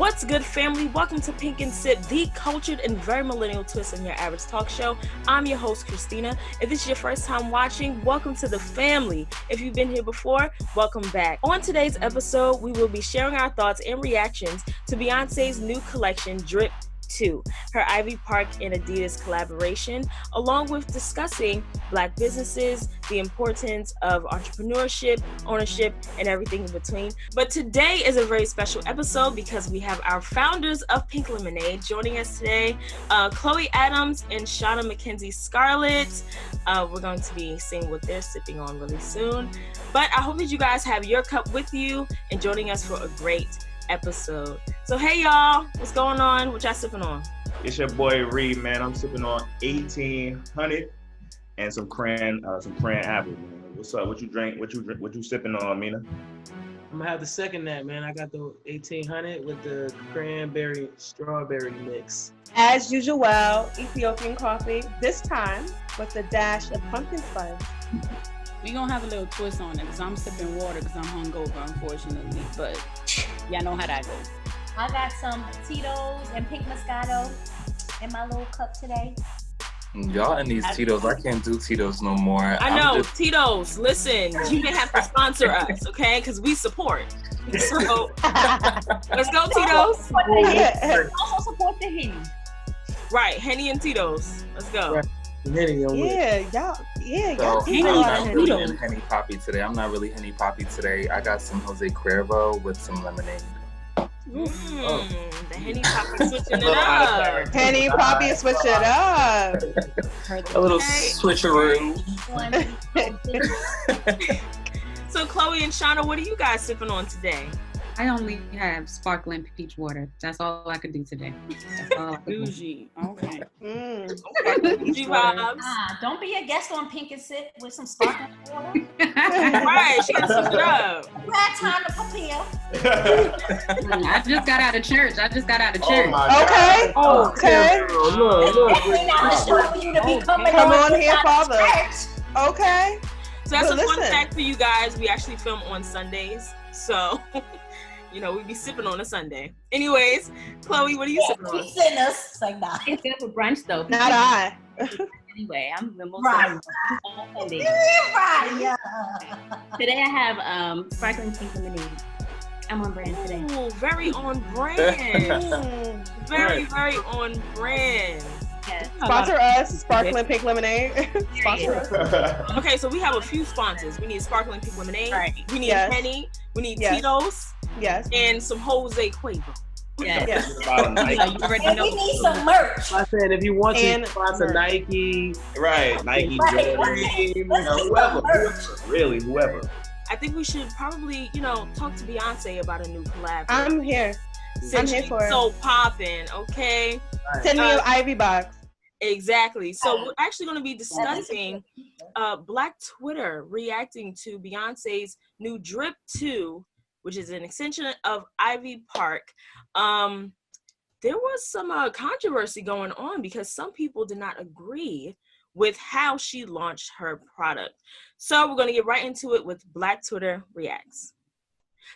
What's good, family? Welcome to PYNK N Sip, the cultured and very millennial twist on your average talk show. I'm your host, Christina. If this is your first time watching, welcome to the family. If you've been here before, welcome back. On today's episode, we will be sharing our thoughts and reactions to Beyoncé's new collection, Drip 2, her Ivy Park and Adidas collaboration, along with discussing Black businesses, the importance of entrepreneurship, ownership, and everything in between. But today is a very special episode because we have our founders of PYNK Lemonade joining us today, Chloe Adams and Shauna Mackenzie Scarlett. We're going to be seeing what they're sipping on really soon. But I hope that you guys have your cup with you and joining us for a great episode. So hey y'all, what's going on? What y'all sipping on? It's your boy Reed, man. I'm sipping on 1800 and some cran apple, man. What's up? What you drink? What you sipping on, Mina? I'm gonna have to second that, man. I got the 1800 with the cranberry strawberry mix. As usual, Ethiopian coffee, this time with a dash of pumpkin spice. We gonna have a little twist on it because I'm sipping water because I'm hungover, unfortunately. But y'all know how that goes. I got some Tito's and pink Moscato in my little cup today. Y'all and these Tito's, I can't do Tito's no more. I know, Tito's, listen, you didn't have to sponsor us, okay? Because we support. So, let's go, Tito's. Also support the Henny. Right, Henny and Tito's. Let's go. Right. Y'all. So, I'm not really in Henny Poppy today. I got some Jose Cuervo with some lemonade. The Henny Poppy switching it up. Henny Poppy switch it up. A little switcheroo. So Chloe and Shauna, what are you guys sipping on today? I only have sparkling peach water. That's all I could do today. That's all I could do. Bougie. Okay. Bougie vibes. Don't be a guest on PYNK N Sip with some sparkling water. Right, she gotta switch it up. You had time to prepare. I just got out of church. Okay. Okay. Come on here, Father. Okay. So that's a fun fact for you guys. We actually film on Sundays. So, we be sipping on a Sunday. Anyways, Chloe, what are you sipping on? Sinners. It's like, nah. It's good for brunch, though. Not I. Anyway, I'm the most Right. Today I have sparkling pink lemonade. I'm on brand today. Ooh, very on brand. Very on brand. Yes. Sponsor us, Sparkling Pink Lemonade. Sponsor us. Okay, so we have a few sponsors. We need Sparkling Pink Lemonade. Right. We need Henny. We need Tito's. Yes. And some Jose Cuervo. Yes. You already know. We need some merch. I said if you want to sponsor Nike, Right, Nike, whoever. I think we should probably, talk to Beyonce about a new collab. I'm here. Since I'm here for it. So popping, okay? Send me an Ivy box. Exactly. So we're actually going to be discussing Black Twitter reacting to Beyonce's new Drip 2, which is an extension of Ivy Park. There was some controversy going on because some people did not agree with how she launched her product. So we're going to get right into it with Black Twitter Reacts.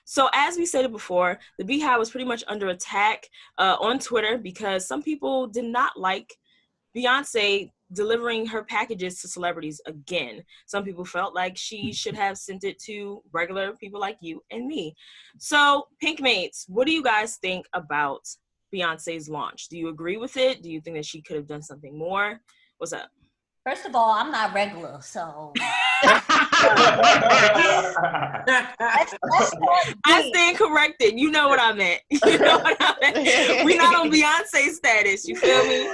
So as we stated before, the Beehive was pretty much under attack on Twitter because some people did not like Beyonce delivering her packages to celebrities again. Some people felt like she should have sent it to regular people like you and me. So PYNKmates, what do you guys think about Beyonce's launch? Do you agree with it? Do you think that she could have done something more? What's up? First of all, I'm not regular, so. I stand corrected. You know what I meant. We're not on Beyonce status. You feel me?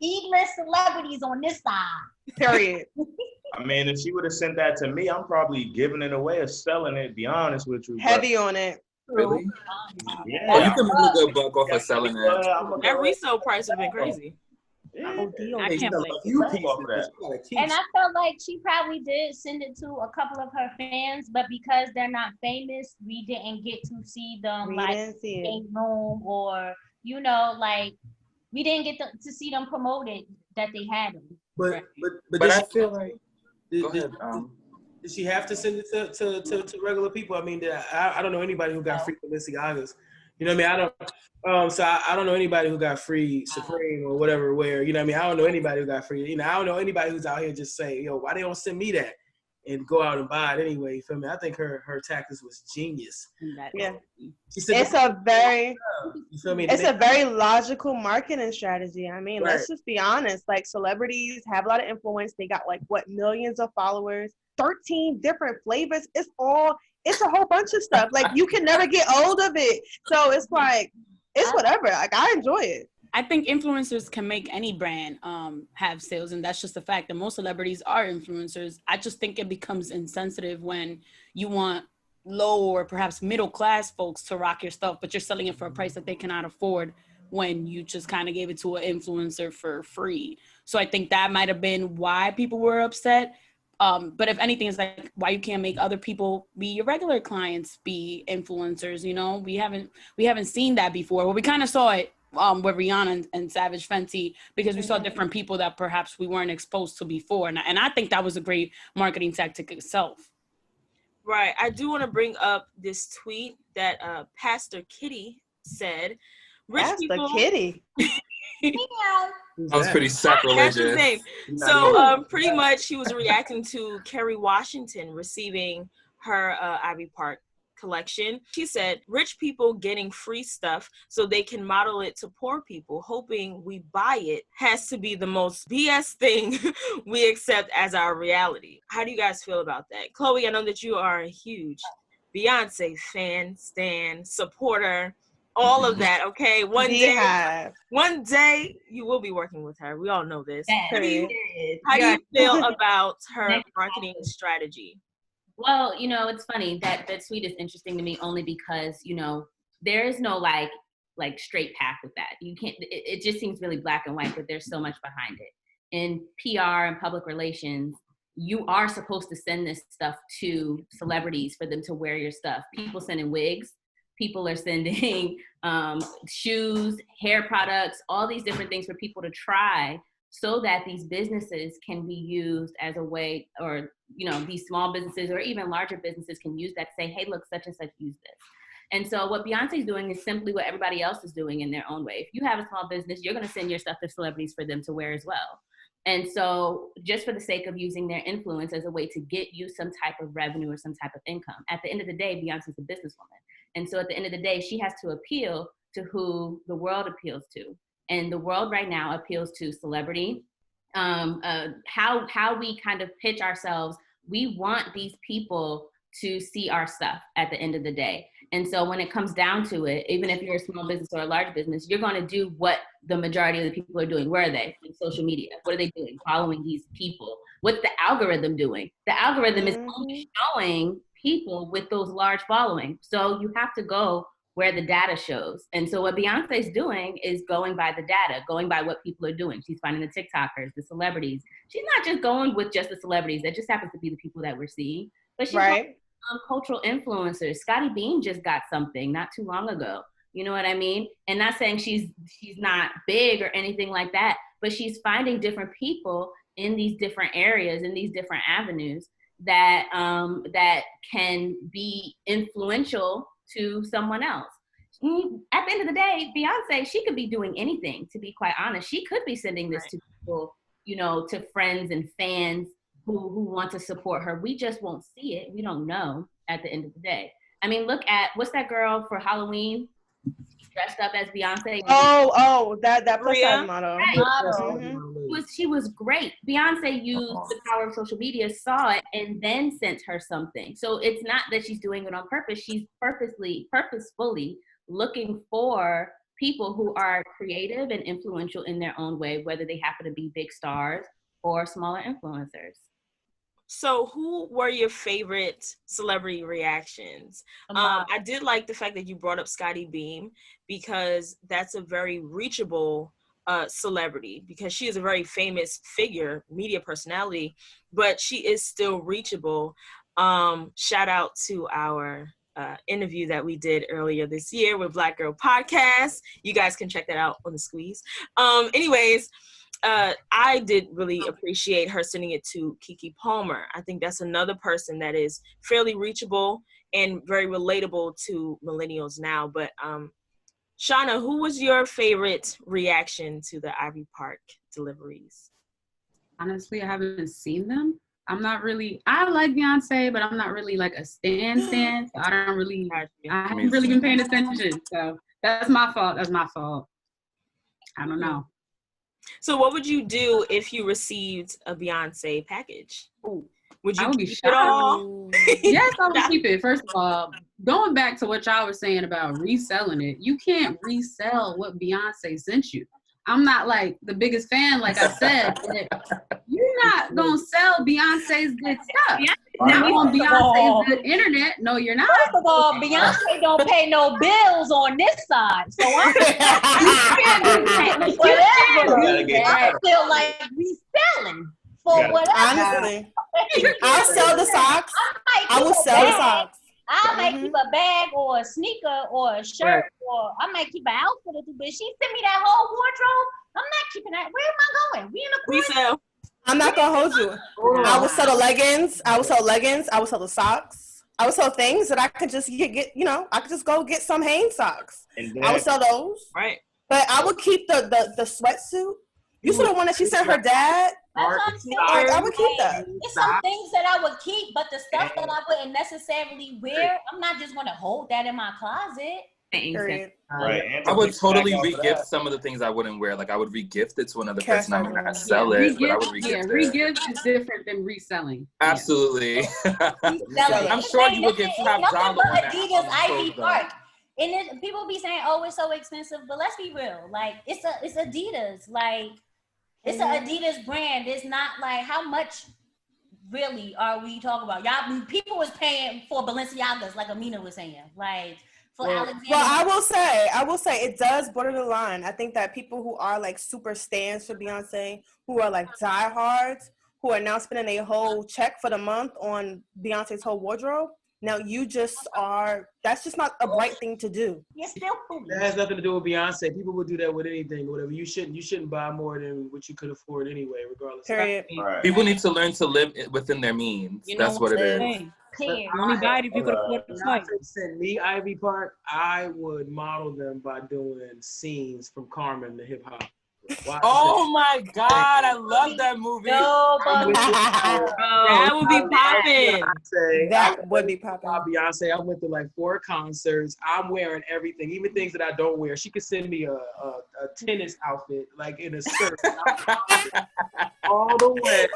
E-list celebrities on this side. Period. I mean, if she would have sent that to me, I'm probably giving it away or selling it, be honest with you. Heavy on it. Really? Yeah. Oh, you can make a good buck off of selling that. That resale price would have been crazy. Yeah. I can't believe And I felt like she probably did send it to a couple of her fans, but because they're not famous, we didn't get to see them in room or, we didn't get to see them promoted that they had them. But I feel like Go ahead. Does she have to send it to regular people? I mean, I don't know anybody who got free Balenciagas. You know what I mean? I don't know anybody who got free Supreme or whatever wear. You know what I mean? I don't know anybody who got free. You know, I don't know anybody who's out here just saying, yo, why they don't send me that and go out and buy it anyway? You feel me? I think her tactics was genius. Yeah. It's a very logical marketing strategy. I mean, let's just be honest. Like, celebrities have a lot of influence. They got millions of followers, 13 different flavors. It's a whole bunch of stuff. Like, you can never get old of it. So it's like, it's whatever. Like, I enjoy it. I think influencers can make any brand have sales, and that's just a fact. And most celebrities are influencers. I just think it becomes insensitive when you want low or perhaps middle class folks to rock your stuff, but you're selling it for a price that they cannot afford when you just kind of gave it to an influencer for free. So I think that might have been why people were upset. But if anything, it's like why you can't make other people be your regular clients be influencers. You know, we haven't seen that before. Well, we kind of saw it with Rihanna and Savage Fenty because we saw different people that perhaps we weren't exposed to before, and I think that was a great marketing tactic itself. Right. I do want to bring up this tweet that Pastor Kitty said. Pastor Kitty. That was pretty sacrilegious. That's his name. So pretty much she was reacting to Kerry Washington receiving her Ivy Park collection. She said, rich people getting free stuff so they can model it to poor people, hoping we buy it, has to be the most BS thing we accept as our reality. How do you guys feel about that? Chloe, I know that you are a huge Beyonce fan, stan, supporter, all of that, okay? One day you will be working with her. We all know this. How do you feel about her marketing strategy? Well, you know, it's funny that tweet is interesting to me only because, you know, there is no like straight path with that. You can't, it just seems really black and white, but there's so much behind it. In PR and public relations, you are supposed to send this stuff to celebrities for them to wear your stuff. People sending wigs, people are sending shoes, hair products, all these different things for people to try so that these businesses can be used as a way, or, you know, these small businesses or even larger businesses can use that to say, hey, look, such and such use this. And so what Beyonce's doing is simply what everybody else is doing in their own way. If you have a small business, you're going to send your stuff to celebrities for them to wear as well. And so just for the sake of using their influence as a way to get you some type of revenue or some type of income. At the end of the day, Beyonce's a businesswoman. And so at the end of the day, she has to appeal to who the world appeals to. And the world right now appeals to celebrity. How we kind of pitch ourselves, we want these people to see our stuff at the end of the day. And so when it comes down to it, even if you're a small business or a large business, you're going to do what the majority of the people are doing. Where are they? On social media. What are they doing? Following these people. What's the algorithm doing? The algorithm is only showing people with those large following. So you have to go where the data shows. And so what Beyonce's doing is going by the data, going by what people are doing. She's finding the TikTokers, the celebrities. She's not just going with just the celebrities. That just happens to be the people that we're seeing. But she's cultural influencers. Scotty Beam just got something not too long ago. You know what I mean? And not saying she's not big or anything like that, but she's finding different people in these different areas, in these different avenues that that can be influential to someone else. At the end of the day, Beyonce, she could be doing anything, to be quite honest. She could be sending this to people, you know, to friends and fans who want to support her. We just won't see it. We don't know at the end of the day. I mean, look at, what's that girl for Halloween? She dressed up as Beyonce. That plus size model. Right. She was great. Beyonce used the power of social media, saw it, and then sent her something. So it's not that she's doing it on purpose. She's purposefully looking for people who are creative and influential in their own way, whether they happen to be big stars or smaller influencers. So who were your favorite celebrity reactions? I did like the fact that you brought up Scotty Beam, because that's a very reachable celebrity, because she is a very famous figure, media personality, but she is still reachable. Shout out to our interview that we did earlier this year with Black Girl Podcast. You guys can check that out on the Squeeze. Anyways, I did really appreciate her sending it to Keke Palmer. I think that's another person that is fairly reachable and very relatable to millennials now. But Shauna, who was your favorite reaction to the Ivy Park deliveries? Honestly, I haven't seen them. I like Beyonce, but I'm not really like a stan. So I haven't really been paying attention. So that's my fault. I don't know. So what would you do if you received a Beyonce package? Ooh. Would you keep it all? Yes, I would keep it. First of all, going back to what y'all were saying about reselling it, you can't resell what Beyonce sent you. I'm not like the biggest fan, like I said. You're not gonna sell Beyonce's good stuff. Not on Beyonce's good internet. No, you're not. First of all, Beyonce don't pay no bills on this side, so I feel like reselling for whatever. Honestly, I'll sell the socks. I will sell the socks. I might keep a bag or a sneaker or a shirt, or I might keep an outfit or two. But she sent me that whole wardrobe. I'm not keeping that. Where am I going? We in the resale. I'm not gonna hold you. I will sell the leggings. I will sell the socks. I will sell things that I could just get. I could just go get some Hanes socks. I would sell those. Right. But I would keep the sweatsuit. You saw the one that she sent her dad. That's what I'm saying. I would keep that. It's some things that I would keep, but the stuff that I wouldn't necessarily wear, I'm not just gonna hold that in my closet. Right. I would totally re-gift some of the things I wouldn't wear. Like I would re-gift it to another person. I would not sell it, but I would re-gift it. Re-gift is different than reselling. Absolutely. I'm sure you would get top dollar on that. Adidas Ivy Park. And people be saying, "Oh, it's so expensive," but let's be real. Like it's Adidas. Like it's an Adidas brand. It's not like how much really are we talking about? Y'all, people was paying for Balenciagas, like Amina was saying. Like for Alexander. Well, I will say it does border the line. I think that people who are like super stans for Beyonce, who are like diehards, who are now spending a whole check for the month on Beyonce's whole wardrobe. Now that's just not a bright thing to do. You're still cool. That has nothing to do with Beyonce. People would do that with anything or whatever. You shouldn't buy more than what you could afford anyway, regardless. Period. Right. People need to learn to live within their means. That's what it is. Only buy it if you could afford the flight. Sent me Ivy Park, I would model them by doing scenes from Carmen, the hip hop. Oh my God, I love that movie. That would be popping. That would be popping. Beyonce, I went to like 4 concerts. I'm wearing everything, even things that I don't wear. She could send me a tennis outfit, like in a skirt. All the way.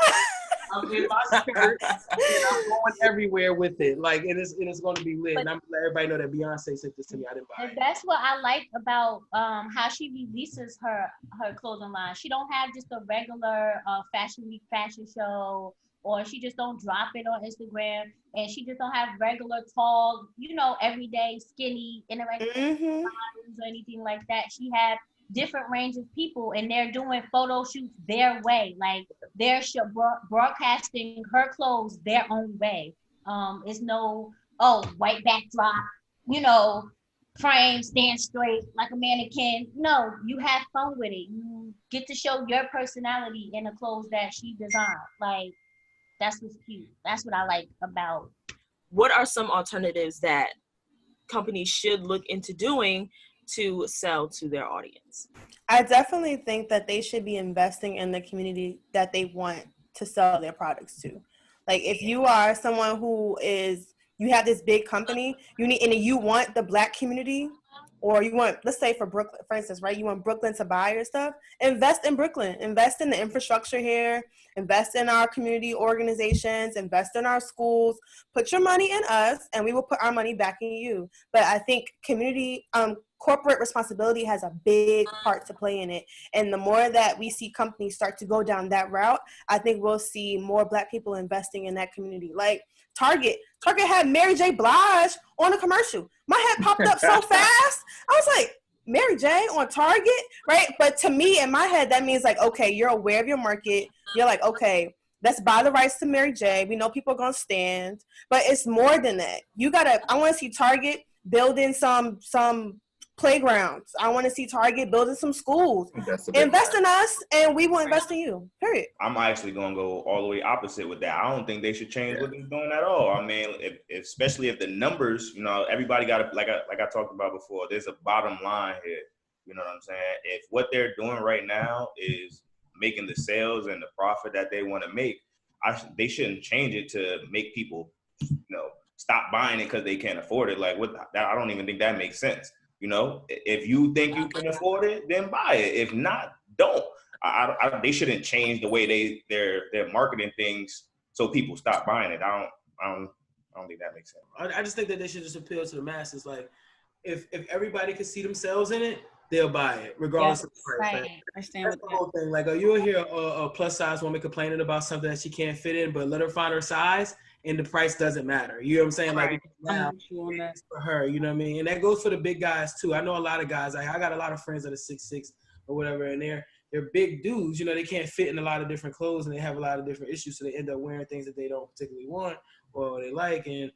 I'm in my skirt and I'm going everywhere with it. Like it is going to be lit. And I'm gonna let everybody know that Beyonce sent this to me. I didn't buy it. That's what I like about how she releases her clothing line. She don't have just a regular fashion week fashion show, or she just don't drop it on Instagram, and she just don't have regular tall, everyday skinny interactive or anything like that. She had different range of people, and they're doing photo shoots their way. Like they're broadcasting her clothes their own way. It's no white backdrop, frame, stand straight like a mannequin. No, you have fun with it. You get to show your personality in the clothes that she designed. Like that's what's cute. That's what I like about. What are some alternatives that companies should look into doing to sell to their audience? I definitely think that they should be investing in the community that they want to sell their products to. Like if you are someone you have this big company, you want the Black community, or you want, let's say for Brooklyn, for instance, right? You want Brooklyn to buy your stuff. Invest in Brooklyn. Invest in the infrastructure here. Invest in our community organizations. Invest in our schools. Put your money in us, and we will put our money back in you. But I think corporate responsibility has a big part to play in it. And the more that we see companies start to go down that route, I think we'll see more Black people investing in that community. Like Target had Mary J. Blige on a commercial. My head popped up so fast. I was like, Mary J. on Target, right? But to me, in my head, that means like, okay, you're aware of your market. You're like, okay, let's buy the rights to Mary J. We know people are going to stand. But it's more than that. I want to see Target building some playgrounds. I want to see Target building some schools. Invest in us, and we will invest in you. Period. I'm actually gonna go all the way opposite with that. I don't think they should change what they're doing at all. I mean, especially if the numbers, everybody got like I talked about before. There's a bottom line here. You know what I'm saying? If what they're doing right now is making the sales and the profit that they want to make, they shouldn't change it to make people, stop buying it because they can't afford it. Like I don't even think that makes sense. If you think you can afford it, then buy it. If not, don't. They shouldn't change the way they're marketing things so people stop buying it. I don't think that makes sense. I just think that they should just appeal to the masses. Like, if everybody can see themselves in it, they'll buy it, regardless of the price. Right. That's the whole thing. Like, you'll hear a plus size woman complaining about something that she can't fit in, but let her find her size, and the price doesn't matter. You know what I'm saying? Like, now, it's for her. You know what I mean? And that goes for the big guys too. I know a lot of guys. I got a lot of friends that are 6'6" or whatever, and they're big dudes. They can't fit in a lot of different clothes, and they have a lot of different issues, so they end up wearing things that they don't particularly want or they like. And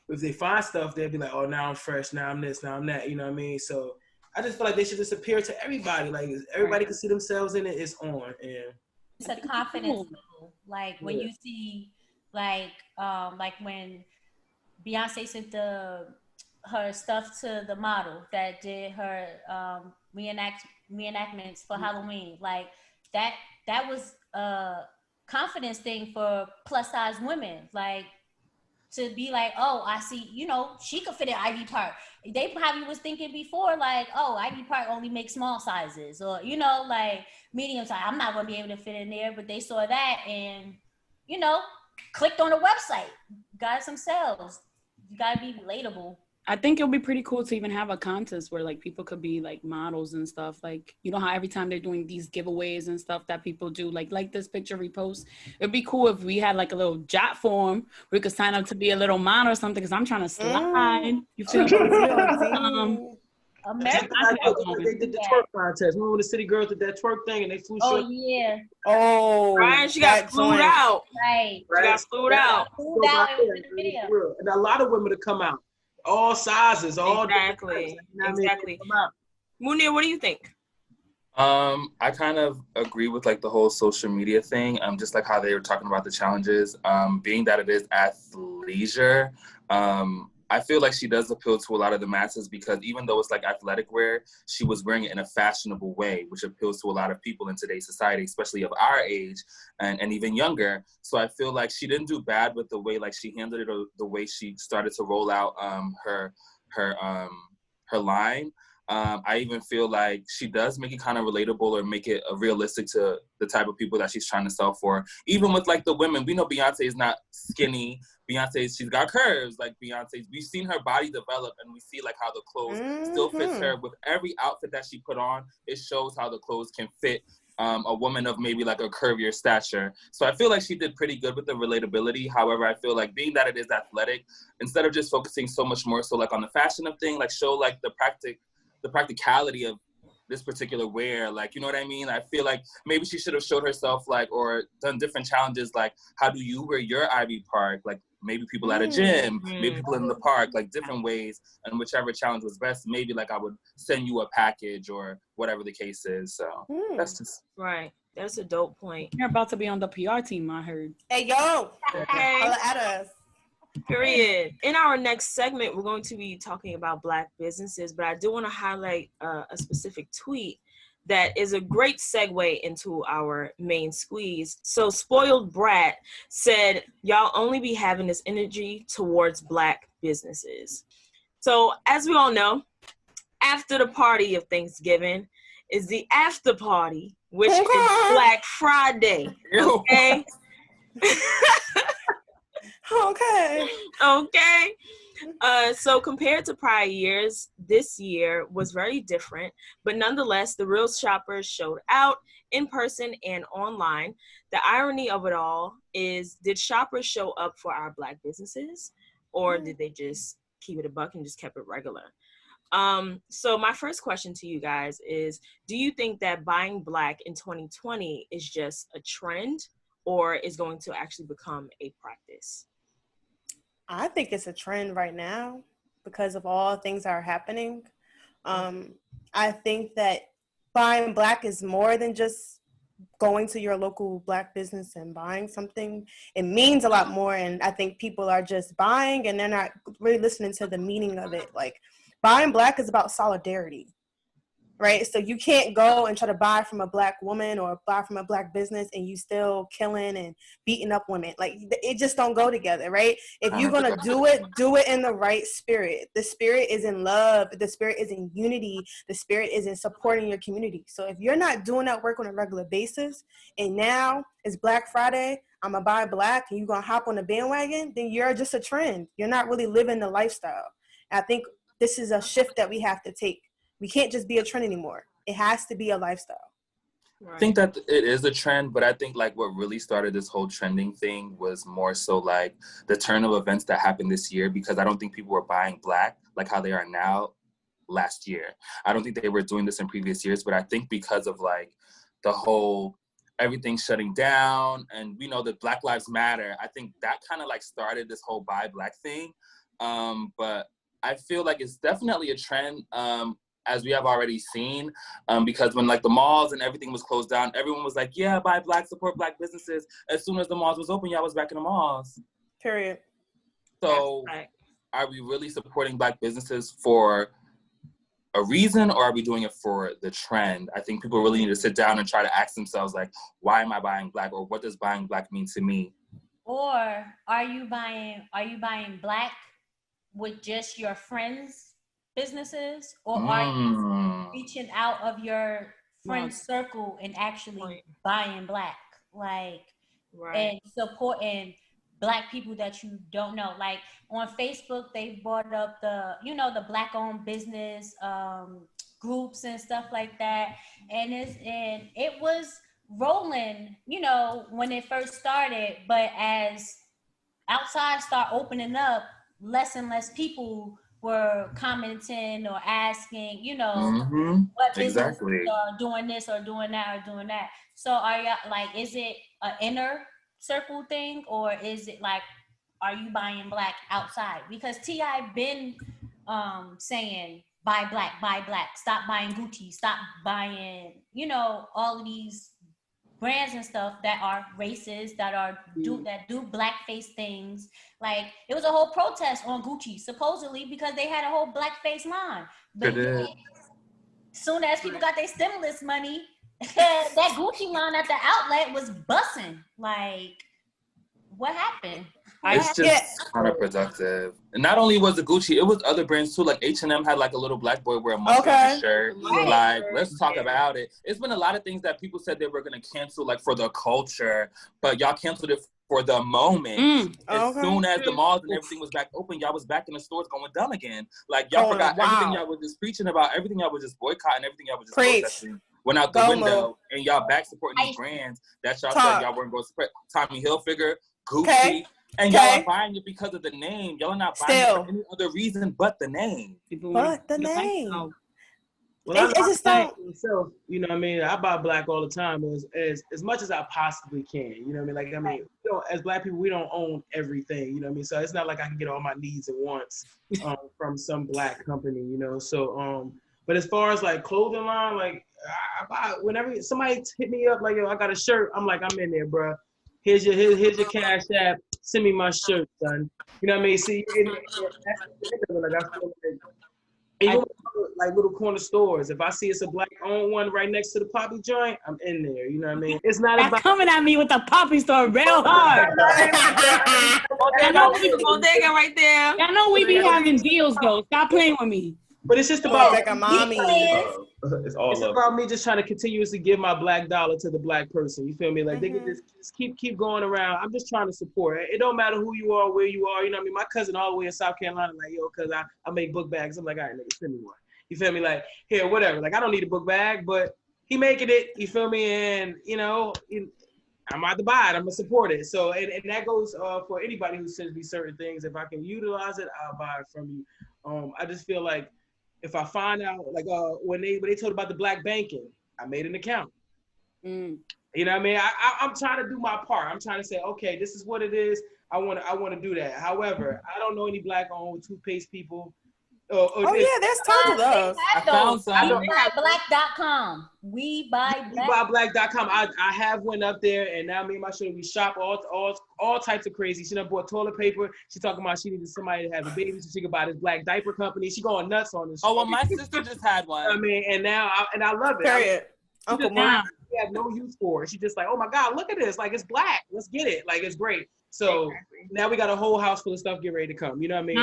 if they find stuff, they'll be like, "Oh, now I'm fresh. Now I'm this. Now I'm that." You know what I mean? So I just feel like they should just appeal to everybody. Like, everybody can see themselves in it. It's on. And it's a confidence level. Like, when you see, like when Beyonce sent her stuff to the model that did her reenactments for Halloween. Like, that was a confidence thing for plus size women. Like, to be like, oh, I see, she could fit in Ivy Park. They probably was thinking before, like, oh, Ivy Park only makes small sizes, or, like medium size. I'm not going to be able to fit in there, but they saw that and, clicked on the website, got some sales. You got to be relatable. I think it'll be pretty cool to even have a contest where like people could be like models and stuff. Like, how every time they're doing these giveaways and stuff that people do, like this picture repost. It'd be cool if we had like a little jot form where we could sign up to be a little model or something, because I'm trying to slide. You feel me? America. They did the twerk contest. Remember when the city girls did that twerk thing and they flew short? Oh, yeah. Oh, Ryan, she got flued out. Right. She got flued out. And a lot of women to come out. All sizes, all exactly. Munir, what do you think? I kind of agree with like the whole social media thing. Just like how they were talking about the challenges. Being that it is athleisure, I feel like she does appeal to a lot of the masses, because even though it's like athletic wear, she was wearing it in a fashionable way, which appeals to a lot of people in today's society, especially of our age and even younger. So I feel like she didn't do bad with the way like she handled it, or the way she started to roll out her line. I even feel like she does make it kind of relatable, or make it realistic to the type of people that she's trying to sell for. Even with like the women, we know Beyonce is not skinny. Beyonce, she's got curves like Beyonce. We've seen her body develop, and we see like how the clothes still fits her. With every outfit that she put on, it shows how the clothes can fit a woman of maybe like a curvier stature. So I feel like she did pretty good with the relatability. However, I feel like being that it is athletic, instead of just focusing so much more so like on the fashion of thing, like show like the practicality of this particular wear, like, you know what I mean? I feel like maybe she should have showed herself like, or done different challenges, like how do you wear your Ivy Park, like maybe people at a gym, maybe people in the park, like different ways, and whichever challenge was best, maybe like I would send you a package or whatever the case is. So that's just right. That's a dope point. You're about to be on the PR team, I heard. Hey, yo, holla at us. Period. In our next segment, we're going to be talking about Black businesses, but I do want to highlight a specific tweet that is a great segue into our main squeeze. So Spoiled Brat said, y'all only be having this energy towards Black businesses. So as we all know, after the party of Thanksgiving is the after party, which is Black Friday. Okay. Okay. So compared to prior years, this year was very different, but nonetheless, the real shoppers showed out in person and online. The irony of it all is, did shoppers show up for our Black businesses, or did they just keep it a buck and just kept it regular? So my first question to you guys is, do you think that buying Black in 2020 is just a trend, or is going to actually become a practice? I think it's a trend right now because of all things that are happening. I think that buying Black is more than just going to your local Black business and buying something. It means a lot more, and I think people are just buying and they're not really listening to the meaning of it. Like, buying Black is about solidarity, right? So you can't go and try to buy from a Black woman or buy from a Black business and you still killing and beating up women. Like, it just don't go together, right? If you're going to do it in the right spirit. The spirit is in love. The spirit is in unity. The spirit is in supporting your community. So if you're not doing that work on a regular basis, and now it's Black Friday, I'm going to buy Black, and you're going to hop on the bandwagon, then you're just a trend. You're not really living the lifestyle. And I think this is a shift that we have to take. We can't just be a trend anymore. It has to be a lifestyle. I think that it is a trend, but I think like what really started this whole trending thing was more so like the turn of events that happened this year, because I don't think people were buying Black like how they are now last year. I don't think they were doing this in previous years, but I think because of like the whole everything shutting down and we know that Black Lives Matter, I think that kind of like started this whole buy Black thing. But I feel like it's definitely a trend. As we have already seen, because when like the malls and everything was closed down, everyone was like, yeah, buy Black, support Black businesses. As soon as the malls was open, y'all was back in the malls. Period. So are we really supporting Black businesses for a reason, or are we doing it for the trend? I think people really need to sit down and try to ask themselves, like, why am I buying Black, or what does buying Black mean to me? Or are you buying Black with just your friends' businesses, or are you reaching out of your friend circle and actually buying Black, like, and supporting Black people that you don't know? Like on Facebook, they brought up the Black-owned business groups and stuff like that, and it was rolling, when it first started, but as outside start opening up, less and less people were commenting or asking, what businesses are doing this or doing that or doing that. So are y'all like, is it an inner circle thing, or is it like, are you buying Black outside? Because T.I. been saying buy Black, stop buying Gucci, stop buying, all of these brands and stuff that are racist, that do blackface things. Like, it was a whole protest on Gucci supposedly because they had a whole blackface line. But soon as people got their stimulus money, that Gucci line at the outlet was bussing. Like, what happened? It's just counterproductive. And not only was it Gucci, it was other brands too. Like H&M had like a little Black boy wear a mustache shirt. Like, let's talk about it. It's been a lot of things that people said they were going to cancel, like for the culture, but y'all canceled it for the moment. As soon as the malls and everything was back open, y'all was back in the stores going dumb again. Like, y'all forgot everything y'all was just preaching about, everything y'all was just boycotting, everything y'all was just protesting. Went out the window, and y'all back supporting these brands that y'all said y'all weren't going to support. Tommy Hilfiger, Gucci. And y'all are buying it because of the name. Y'all are not buying it for any other reason but the name. But the name. Well, I just don't. So, I mean, I buy Black all the time as much as I possibly can. You know what I mean? Like, as Black people, we don't own everything. You know what I mean? So it's not like I can get all my needs and wants from some Black company. So but as far as like clothing line, like I buy whenever somebody hit me up like, yo, I got a shirt. I'm like, I'm in there, bro. Here's your cash app. Send me my shirt, son. You know what I mean? See, even like little corner stores. If I see it's a Black-owned one right next to the Poppy joint, I'm in there. You know what I mean? It's not about coming at me with the Poppy store real hard. I know we be bodega right there. I know we be having deals though. Stop playing with me. But it's just about mommy. It's about me just trying to continuously give my Black dollar to the Black person. You feel me? Like they can just keep going around. I'm just trying to support. It don't matter who you are, where you are. You know what I mean? My cousin all the way in South Carolina, like, yo, cause I make book bags. I'm like, all right, nigga, send me one. You feel me? Like, here, whatever. Like, I don't need a book bag, but he making it. You feel me? And I'm about to buy it. I'm gonna support it. So and that goes for anybody who sends me certain things. If I can utilize it, I'll buy it from you. I just feel like, if I find out, like when they told about the Black banking, I made an account. You know what I mean? I'm trying to do my part. I'm trying to say, okay, this is what it is. I want to do that. However, I don't know any Black-owned toothpaste people. Yeah, there's tons of those. I found some. WeBuyBlack.com. WeBuyBlack.com. I have one up there, and now me and my shorty, we shop all types of crazy. She done bought toilet paper. She talking about she needed somebody to have a baby so she could buy this black diaper company. She going nuts on this. Oh, well, my sister just had one. I mean, and now I love it. Period. Uncle Mom. She had no use for it. She just like, oh my God, look at this. Like, it's black. Let's get it. Like, it's great. So now we got a whole house full of stuff getting ready to come. You know what I mean?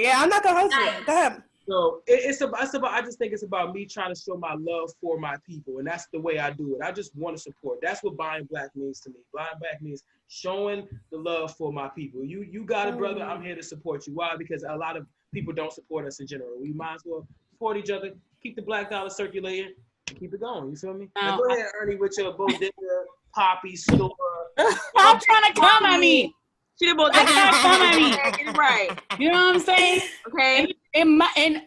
Yeah, I'm not gonna host it. Go ahead. So it's about. I just think it's about me trying to show my love for my people, and that's the way I do it. I just want to support. That's what buying black means to me. Buying black means showing the love for my people. You got it, brother. I'm here to support you. Why? Because a lot of people don't support us in general. We might as well support each other. Keep the black dollar circulating. And keep it going. You feel me? Now go ahead, Ernie, with your bodega, poppy store. I'm trying to come at me. She the bodega. Come at me. Get it right. You know what I'm saying? Okay. In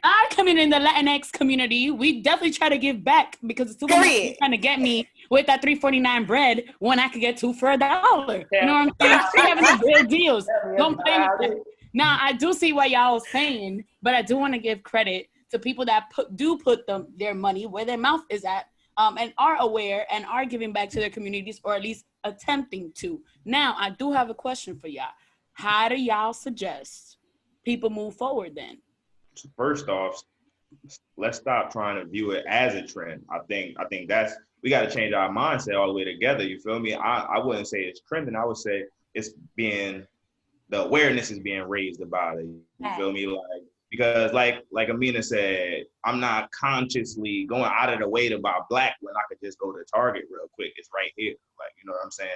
our community, in the Latinx community, we definitely try to give back because the supermarket trying to get me with that $3.49 bread when I could get two for $1. You know what I'm saying? She having the real deals. Don't play with it. Now, I do see what y'all saying, but I do want to give credit to people that put their money where their mouth is at, and are aware and are giving back to their communities, or at least attempting to. Now, I do have a question for y'all. How do y'all suggest people move forward then? First off, let's stop trying to view it as a trend. I think that's, we got to change our mindset all the way together. You feel me? I wouldn't say it's trending. I would say it's the awareness is being raised about it. You feel me? Because like Amina said, I'm not consciously going out of the way to buy black when I could just go to Target real quick. It's right here. Like, you know what I'm saying?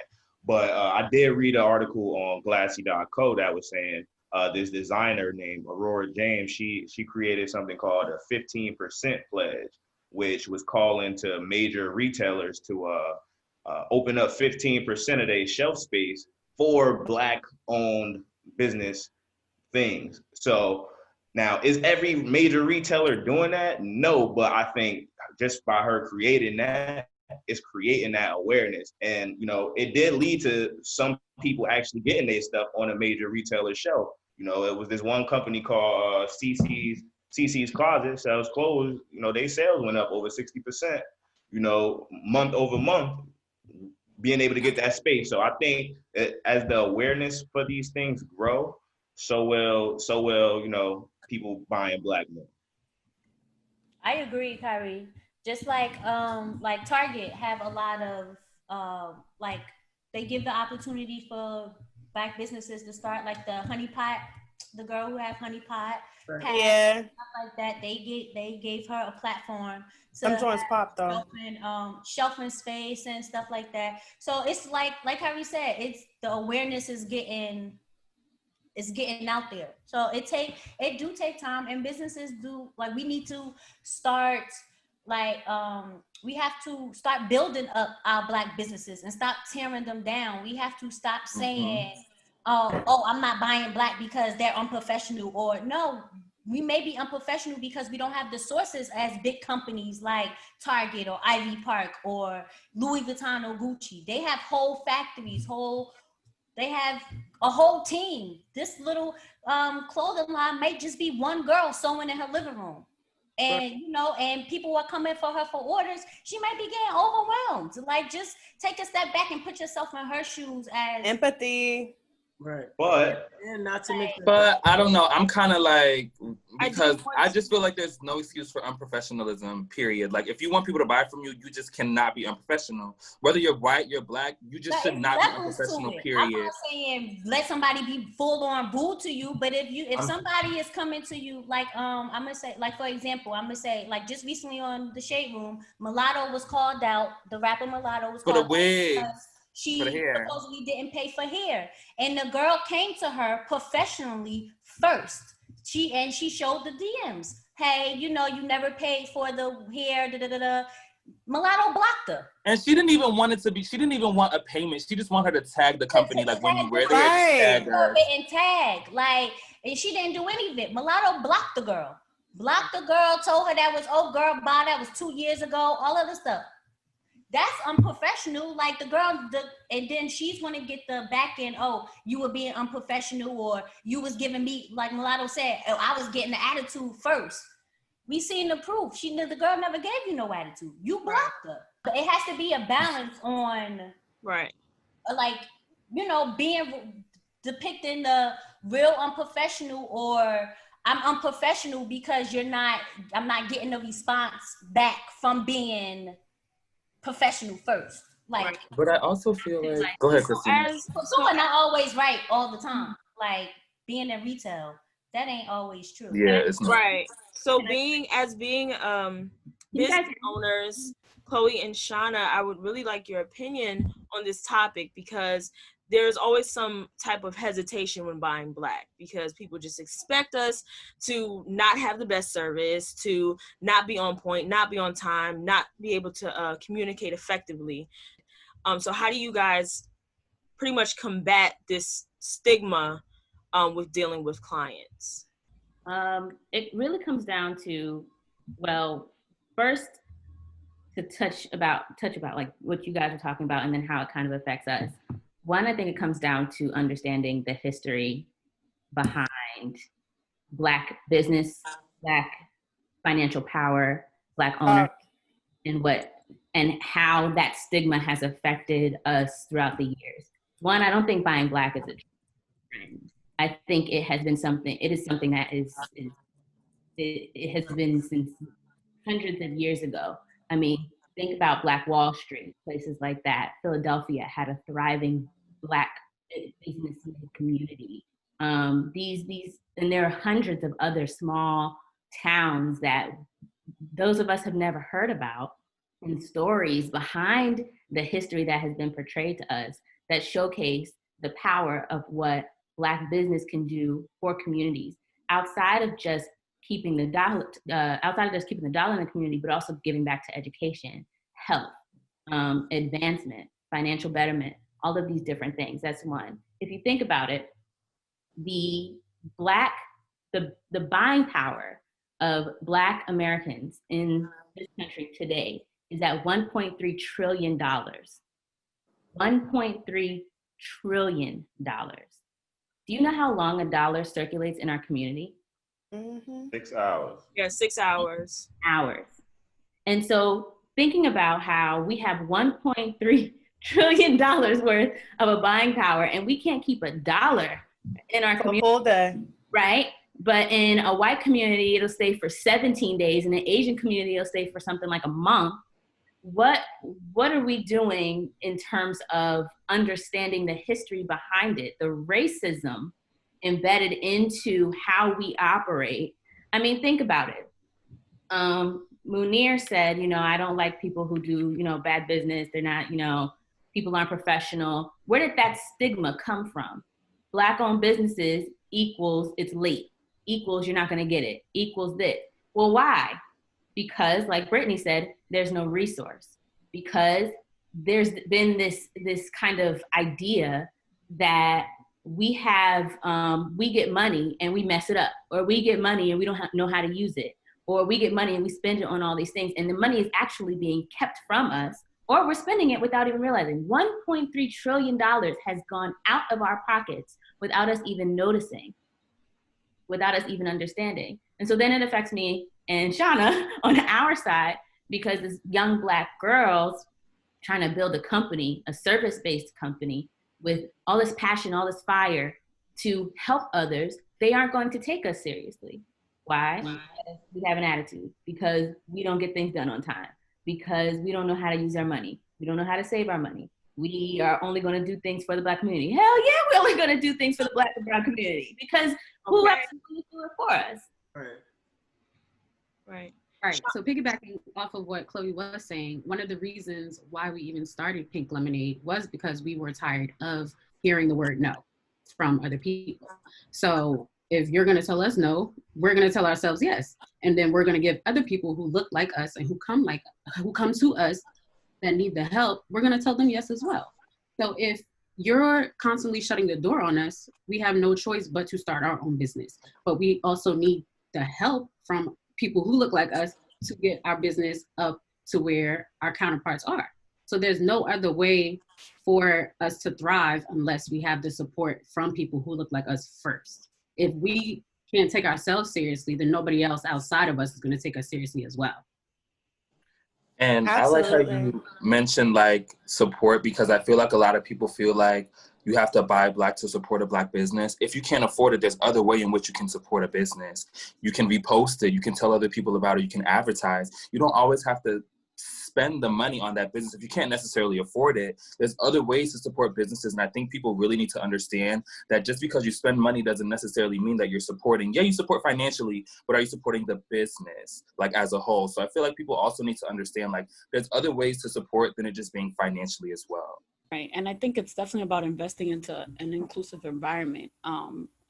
But I did read an article on Glassy.co that was saying this designer named Aurora James, she created something called a 15% pledge, which was calling to major retailers to open up 15% of their shelf space for black-owned business things. So now, is every major retailer doing that? No, but I think just by her creating that, it's creating that awareness. And, you know, it did lead to some people actually getting their stuff on a major retailer shelf. You know, it was this one company called CC's Closet, sells clothes. You know, their sales went up over 60%, you know, month over month, being able to get that space. So I think as the awareness for these things grow, so will, you know, people buying black men. I agree, Kyrie. Just like Target have a lot of they give the opportunity for black businesses to start, like the Honey Pot, the girl who have Honey Pot, stuff like that. They gave her a platform to pop though. Shelfing space and stuff like that. So it's like Kyrie said, it's the awareness is getting out there. So it do take time, and businesses do, like, we need to start, we have to start building up our black businesses and stop tearing them down. We have to stop saying, oh, I'm not buying black because they're unprofessional, or no, we may be unprofessional because we don't have the sources as big companies like Target or Ivy Park or Louis Vuitton or Gucci. They have whole factories, they have a whole team. This little clothing line might just be one girl sewing in her living room. And, you know, and people are coming for her for orders. She might be getting overwhelmed. Like, just take a step back and put yourself in her shoes as empathy. Right. But I don't know. I'm kind of like, because I just feel like there's no excuse for unprofessionalism, period. Like, if you want people to buy from you, you just cannot be unprofessional. Whether you're white, you're black, you just should not be unprofessional, period. I'm not saying let somebody be full on rude to you, but if somebody is coming to you, like, I'm gonna say, like, for example, I'm gonna say, like, just recently on the Shade Room, Mulatto was called out, the rapper Mulatto was called out. For the wig. She supposedly didn't pay for hair, and the girl came to her professionally first. She showed the DMs. Hey, you know, you never paid for the hair. Mulatto blocked her, and she didn't even want it to be. She didn't even want a payment. She just wanted her to tag the company, like when you wear the hair, tag her. And tag, like, and she didn't do any of it. Mulatto blocked the girl. Told her that was, oh girl, bye, that was 2 years ago. All of this stuff. that's unprofessional. Like the girl, and then she's gonna get the back end. Oh, you were being unprofessional, or you was giving me, like Mulatto said, oh, I was getting the attitude first. We seen the proof. The girl never gave you no attitude. You blocked her. But it has to be a balance on, right? Like, you know, being depicting the real unprofessional, or I'm unprofessional because I'm not getting a response back from being professional first. Like, but I also feel like, go ahead, Christina. Consumer not always right all the time. Like, being in retail, that ain't always true. Yeah, it's not. Right. So being business owners, Chloe and Shauna, I would really like your opinion on this topic, because there's always some type of hesitation when buying Black, because people just expect us to not have the best service, to not be on point, not be on time, not be able to communicate effectively. So how do you guys pretty much combat this stigma with dealing with clients? It really comes down to, well, first to touch about like what you guys are talking about, and then how it kind of affects us. One, I think it comes down to understanding the history behind Black business, Black financial power, Black ownership, and how that stigma has affected us throughout the years. One, I don't think buying Black is a trend. I think it is something that it has been since hundreds of years ago. I mean, think about Black Wall Street, places like that. Philadelphia had a thriving Black business community. And there are hundreds of other small towns that those of us have never heard about, and stories behind the history that has been portrayed to us that showcase the power of what Black business can do for communities, outside of just keeping the dollar in the community, but also giving back to education, health, advancement, financial betterment, all of these different things. That's one. If you think about it, the buying power of Black Americans in this country today is at $1.3 trillion. $1.3 trillion. Do you know how long a dollar circulates in our community? 6 hours. Yeah, 6 hours. And so thinking about how we have $1.3 trillion worth of a buying power, and we can't keep a dollar in our community. All day. Right? But in a white community, it'll stay for 17 days. In an Asian community, it'll stay for something like a month. What are we doing in terms of understanding the history behind it, the racism embedded into how we operate? I mean, think about it. Munir said, I don't like people who do, bad business. They're not, people aren't professional. Where did that stigma come from? Black-owned businesses equals it's late, equals you're not going to get it, equals this. Well, why? Because, like Brittany said, there's no resource. Because there's been this kind of idea that we get money and we mess it up, or we get money and we don't know how to use it, or we get money and we spend it on all these things, and the money is actually being kept from us, or we're spending it without even realizing. $1.3 trillion has gone out of our pockets without us even noticing, without us even understanding. And so then it affects me and Shauna on our side, because this young Black girls trying to build a company, a service-based company with all this passion, all this fire to help others, they aren't going to take us seriously. Why? Because we have an attitude, because we don't get things done on time, because we don't know how to use our money. We don't know how to save our money. We are only going to do things for the Black community. Hell yeah, we're only going to do things for the Black and brown community, because who else is going to do it for us? Right. So piggybacking off of what Chloe was saying, one of the reasons why we even started PYNK Lemonade was because we were tired of hearing the word no from other people. So if you're going to tell us no, we're going to tell ourselves yes. And then we're going to give other people who look like us and who come to us that need the help, we're going to tell them yes as well. So if you're constantly shutting the door on us, we have no choice but to start our own business. But we also need the help from people who look like us to get our business up to where our counterparts are. So there's no other way for us to thrive unless we have the support from people who look like us first. If we can't take ourselves seriously, then nobody else outside of us is going to take us seriously as well. And Absolutely. I like how you mentioned like support, because I feel like a lot of people feel like you have to buy Black to support a Black business. If you can't afford it, there's other way in which you can support a business. You can repost it. You can tell other people about it. You can advertise. You don't always have to spend the money on that business if you can't necessarily afford it. There's other ways to support businesses, and I think people really need to understand that just because you spend money doesn't necessarily mean that you're supporting. Yeah, you support financially, but are you supporting the business like as a whole? So I feel like people also need to understand like there's other ways to support than it just being financially as well. Right, and I think it's definitely about investing into an inclusive environment.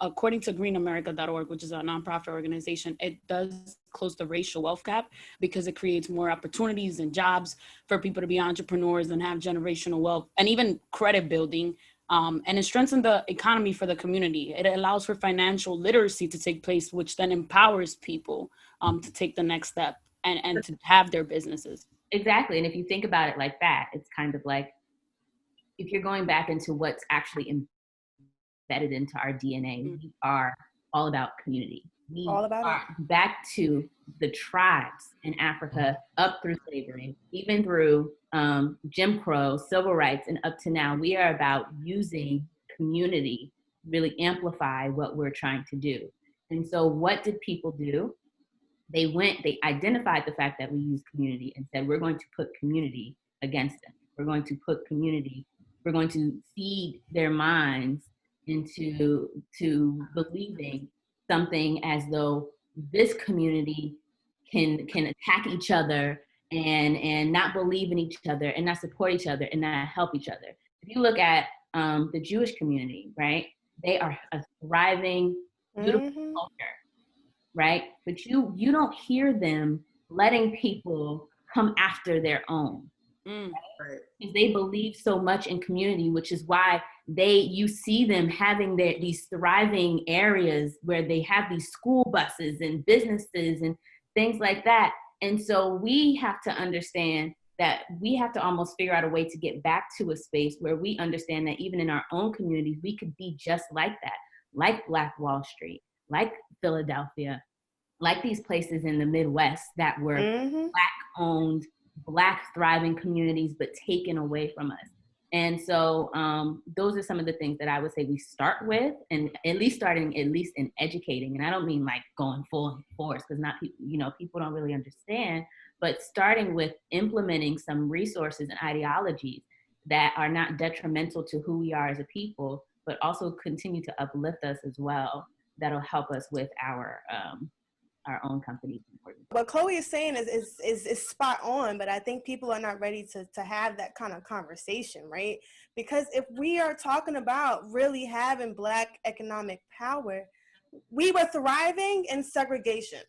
According to greenamerica.org, which is a nonprofit organization, it does close the racial wealth gap because it creates more opportunities and jobs for people to be entrepreneurs and have generational wealth and even credit building. And it strengthens the economy for the community. It allows for financial literacy to take place, which then empowers people to take the next step and to have their businesses. Exactly, and if you think about it like that, it's kind of like, if you're going back into what's actually embedded into our DNA, we are all about community. We all about are back to the tribes in Africa, up through slavery, even through Jim Crow, civil rights, and up to now. We are about using community to really amplify what we're trying to do. And so what did people do? They identified the fact that we use community and said, we're going to put community against them. We're going to feed their minds into believing something as though this community can attack each other and not believe in each other and not support each other and not help each other. If you look at the Jewish community, right? They are a thriving, beautiful culture, right? But you don't hear them letting people come after their own. Right? Because they believe so much in community, which is why you see them having these thriving areas where they have these school buses and businesses and things like that. And so we have to understand that we have to almost figure out a way to get back to a space where we understand that even in our own communities, we could be just like that, like Black Wall Street, like Philadelphia, like these places in the Midwest that were Black-owned, Black thriving communities, but taken away from us. And so those are some of the things that I would say we start with, and at least in educating. And I don't mean like going full force, because people don't really understand, but starting with implementing some resources and ideologies that are not detrimental to who we are as a people, but also continue to uplift us as well. That'll help us with our own companies. What Chloe is saying is spot on, but I think people are not ready to have that kind of conversation, right? Because if we are talking about really having Black economic power, we were thriving in segregation.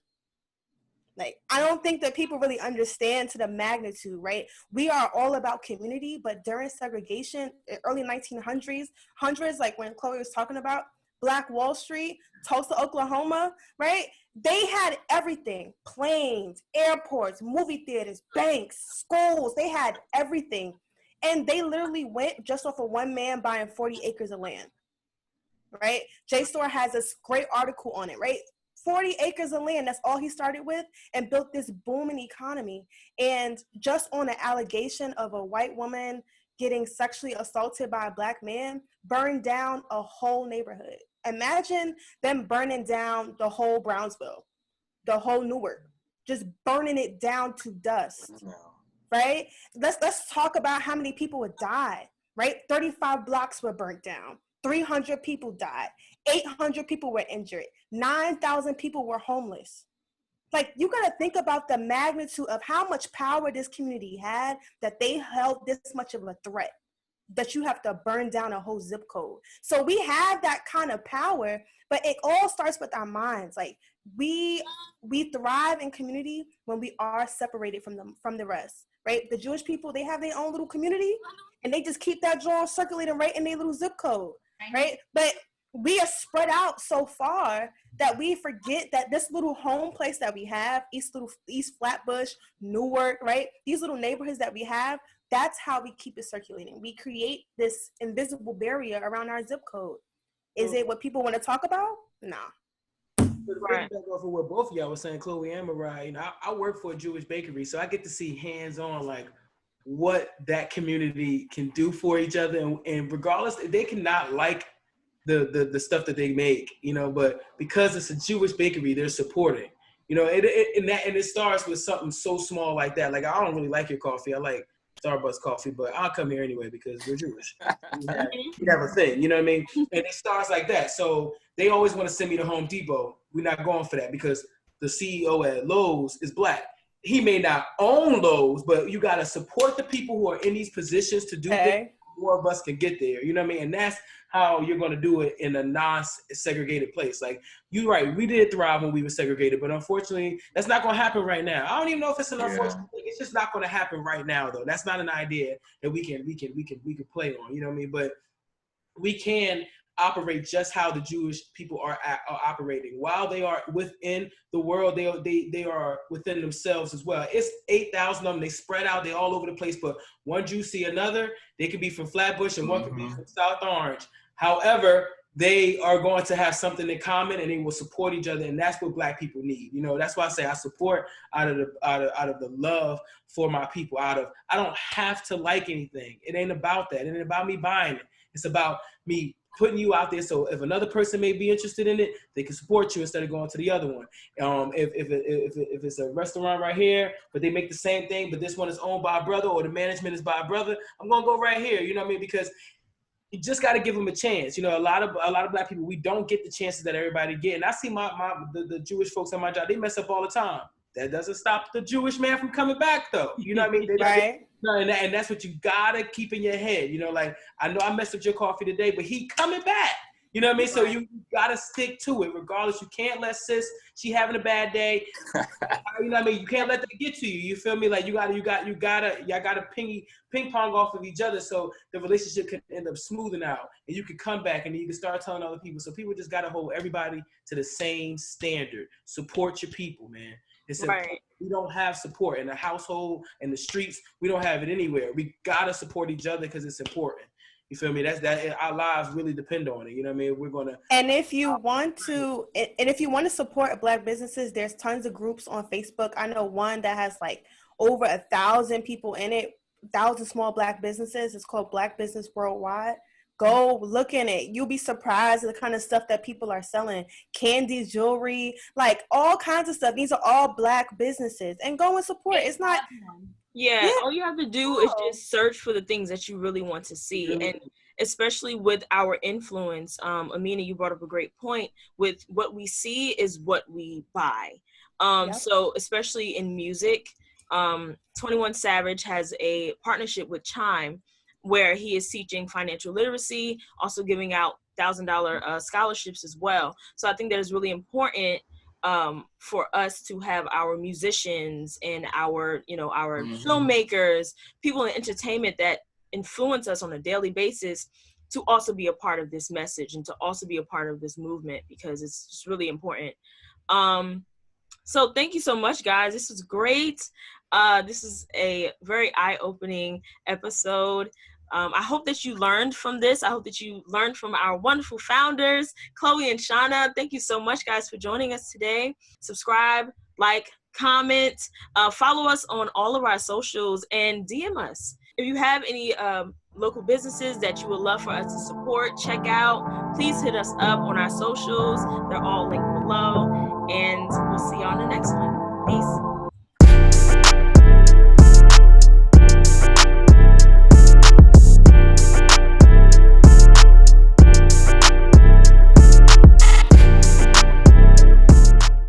Like, I don't think that people really understand to the magnitude, right? We are all about community, but during segregation, early 1900s, like when Chloe was talking about, Black Wall Street, Tulsa, Oklahoma, right? They had everything, planes, airports, movie theaters, banks, schools, they had everything. And they literally went just off of one man buying 40 acres of land, right? JSTOR has this great article on it, right? 40 acres of land, that's all he started with, and built this booming economy. And just on an allegation of a white woman getting sexually assaulted by a Black man, burned down a whole neighborhood. Imagine them burning down the whole Brownsville, the whole Newark, just burning it down to dust, right? Let's talk about how many people would die, right? 35 blocks were burnt down. 300 people died. 800 people were injured. 9,000 people were homeless. Like, you got to think about the magnitude of how much power this community had, that they held this much of a threat, that you have to burn down a whole zip code. So we have that kind of power, but it all starts with our minds. Like, we thrive in community when we are separated from the rest, right? The Jewish people, they have their own little community, and they just keep that joint circulating right in their little zip code, right? But we are spread out so far that we forget that this little home place that we have, East Flatbush, Newark, right? These little neighborhoods that we have, that's how we keep it circulating. We create this invisible barrier around our zip code. Is it what people want to talk about? Nah. But right. Back off of what both of y'all were saying, Chloe and Mariah, you know, I work for a Jewish bakery, so I get to see hands-on like what that community can do for each other, and regardless, they cannot like the stuff that they make, you know, but because it's a Jewish bakery, they're supporting, you know, and it starts with something so small like that. Like, I don't really like your coffee. I like Starbucks coffee, but I'll come here anyway because we're Jewish. We have a thing, you know what I mean? And it starts like that. So they always want to send me to Home Depot. We're not going for that because the CEO at Lowe's is black. He may not own Lowe's, but you got to support the people who are in these positions to do things. More of us can get there, you know what I mean? And that's how you're going to do it in a non-segregated place. Like, you're right, we did thrive when we were segregated, but unfortunately, that's not going to happen right now. I don't even know if it's an unfortunate thing. It's just not going to happen right now, though. That's not an idea that we can play on, you know what I mean? But we can operate just how the Jewish people are operating. While they are within the world, they are within themselves as well. It's 8,000 of them. They spread out. They all over the place. But one Jew see another. They could be from Flatbush and one could be from South Orange. However, they are going to have something in common and they will support each other. And that's what Black people need. You know, that's why I say I support out of the love for my people. I don't have to like anything. It ain't about that. It ain't about me buying it. It's about me putting you out there, so if another person may be interested in it, they can support you instead of going to the other one. If it's a restaurant right here, but they make the same thing, but this one is owned by a brother or the management is by a brother, I'm gonna go right here. You know what I mean? Because you just got to give them a chance. You know, a lot of Black people, we don't get the chances that everybody get. And I see the Jewish folks on my job, they mess up all the time. That doesn't stop the Jewish man from coming back, though. You know what I mean? Right. And that's what you gotta keep in your head. You know, like, I know I messed up your coffee today, but he coming back. You know what I mean? So you gotta stick to it, regardless. You can't let sis, she having a bad day. You know what I mean? You can't let that get to you. You feel me? Like, y'all gotta ping pong off of each other, so the relationship can end up smoothing out, and you can come back and you can start telling other people. So people just gotta hold everybody to the same standard. Support your people, man. Right. We don't have support in the household, in the streets. We don't have it anywhere. We gotta support each other because it's important. You feel me? That's that. Our lives really depend on it. You know what I mean? We're gonna. And if you want to support Black businesses, there's tons of groups on Facebook. I know one that has like over 1,000 people in it, 1,000 small Black businesses. It's called Black Business Worldwide. Go look in it. You'll be surprised at the kind of stuff that people are selling. Candy, jewelry, like all kinds of stuff. These are all Black businesses. And go and support. It's not... Yeah, all you have to do is just search for the things that you really want to see. And especially with our influence, Amina, you brought up a great point. With what we see is what we buy. So especially in music, 21 Savage has a partnership with Chime, where he is teaching financial literacy, also giving out $1,000 scholarships as well. So I think that is really important for us to have our musicians and our filmmakers, people in entertainment that influence us on a daily basis, to also be a part of this message and to also be a part of this movement, because it's just really important. So thank you so much, guys. This was great. This is a very eye-opening episode. I hope that you learned from this. I hope that you learned from our wonderful founders, Chloe and Shauna. Thank you so much, guys, for joining us today. Subscribe, like, comment, follow us on all of our socials, and DM us. If you have any local businesses that you would love for us to support, check out, please hit us up on our socials. They're all linked below, and we'll see you on the next one. Peace.